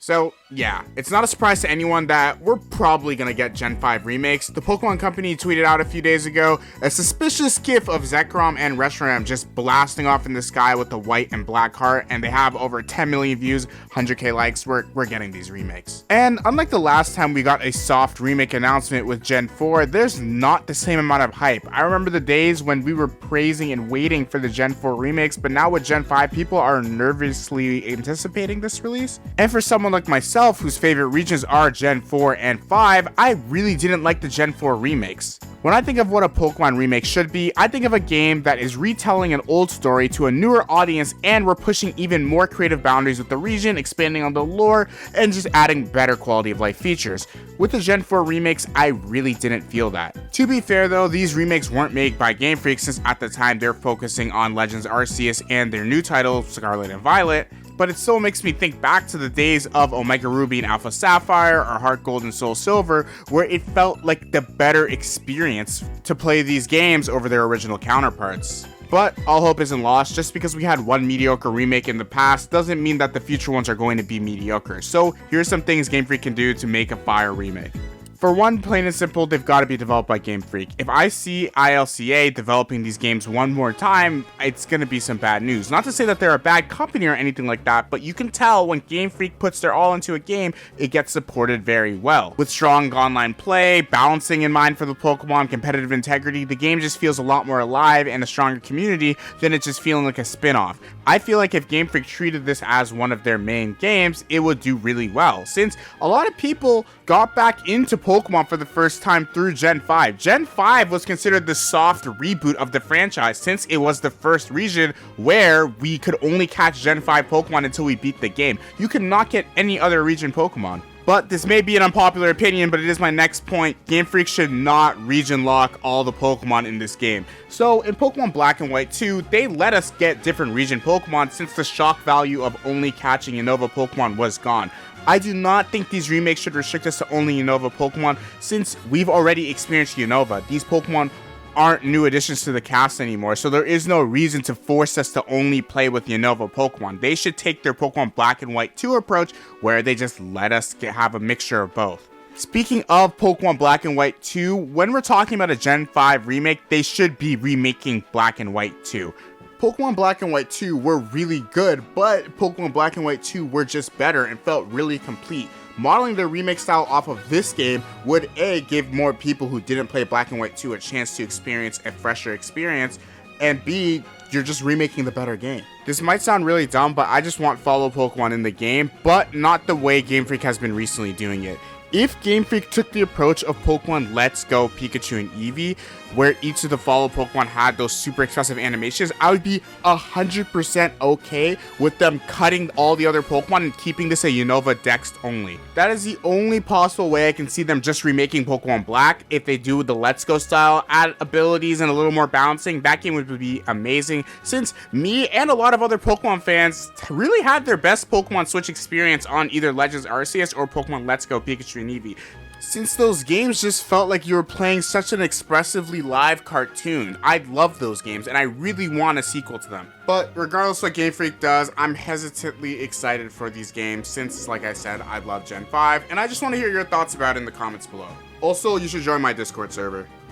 So yeah, it's not a surprise to anyone that we're probably gonna get Gen 5 remakes. The Pokemon Company tweeted out a few days ago a suspicious gif of Zekrom and Reshiram just blasting off in the sky with the white and black heart, and they have over 10 million views, 100k likes. We're getting these remakes. And unlike the last time we got a soft remake announcement with Gen 4, there's not the same amount of hype. I remember the days when we were praising and waiting for the Gen 4 remakes, but now with Gen 5, people are nervously anticipating this release. And for someone like myself, whose favorite regions are Gen 4 and 5, I really didn't like the Gen 4 remakes. When I think of what a Pokemon remake should be, I think of a game that is retelling an old story to a newer audience, and we're pushing even more creative boundaries with the region, expanding on the lore, and just adding better quality of life features. With the Gen 4 remakes, I really didn't feel that. To be fair though, these remakes weren't made by Game Freak, since at the time they're focusing on Legends Arceus and their new title, Scarlet and Violet, but it still makes me think back to the days of Omega Ruby and Alpha Sapphire, or Heart Gold and Soul Silver, where it felt like the better experience to play these games over their original counterparts. But all hope isn't lost. Just because we had one mediocre remake in the past doesn't mean that the future ones are going to be mediocre. So here's some things Game Freak can do to make a fire remake. For one, plain and simple, they've got to be developed by Game Freak. If I see ILCA developing these games one more time, it's going to be some bad news. Not to say that they're a bad company or anything like that, but you can tell when Game Freak puts their all into a game, it gets supported very well. With strong online play, balancing in mind for the Pokemon, competitive integrity, the game just feels a lot more alive and a stronger community than it just feeling like a spin-off. I feel like if Game Freak treated this as one of their main games, it would do really well, since a lot of people got back into Pokemon for the first time through Gen 5. Gen 5 was considered the soft reboot of the franchise, since it was the first region where we could only catch Gen 5 Pokemon until we beat the game. You could not get any other region Pokemon. But this may be an unpopular opinion, but it is my next point. Game Freak should not region lock all the Pokemon in this game. So in Pokemon Black and White 2, they let us get different region Pokemon since the shock value of only catching Unova Pokemon was gone. I do not think these remakes should restrict us to only Unova Pokemon, since we've already experienced Unova. These Pokemon aren't new additions to the cast anymore, so there is no reason to force us to only play with Unova Pokemon. They should take their Pokemon Black and White 2 approach, where they just let us have a mixture of both. Speaking of Pokemon Black and White 2, when we're talking about a Gen 5 remake, they should be remaking Black and White 2. Pokemon Black and White 2 were really good, but Pokemon Black and White 2 were just better and felt really complete. Modeling their remake style off of this game would A, give more people who didn't play Black and White 2 a chance to experience a fresher experience, and B, you're just remaking the better game. This might sound really dumb, but I just want follow Pokemon in the game, but not the way Game Freak has been recently doing it. If Game Freak took the approach of Pokemon Let's Go Pikachu and Eevee, where each of the follow Pokemon had those super expressive animations, I would be 100% okay with them cutting all the other Pokemon and keeping this a Unova Dex only. That is the only possible way I can see them just remaking Pokemon Black. If they do the Let's Go style, add abilities and a little more balancing, that game would be amazing, since me and a lot of other Pokemon fans really had their best Pokemon Switch experience on either Legends Arceus or Pokemon Let's Go Pikachu and Eevee, since those games just felt like you were playing such an expressively live cartoon. I love those games and I really want a sequel to them. But regardless what Game Freak does, I'm hesitantly excited for these games, since like I said, I love Gen 5 and I just want to hear your thoughts about it in the comments below. Also, you should join my Discord server.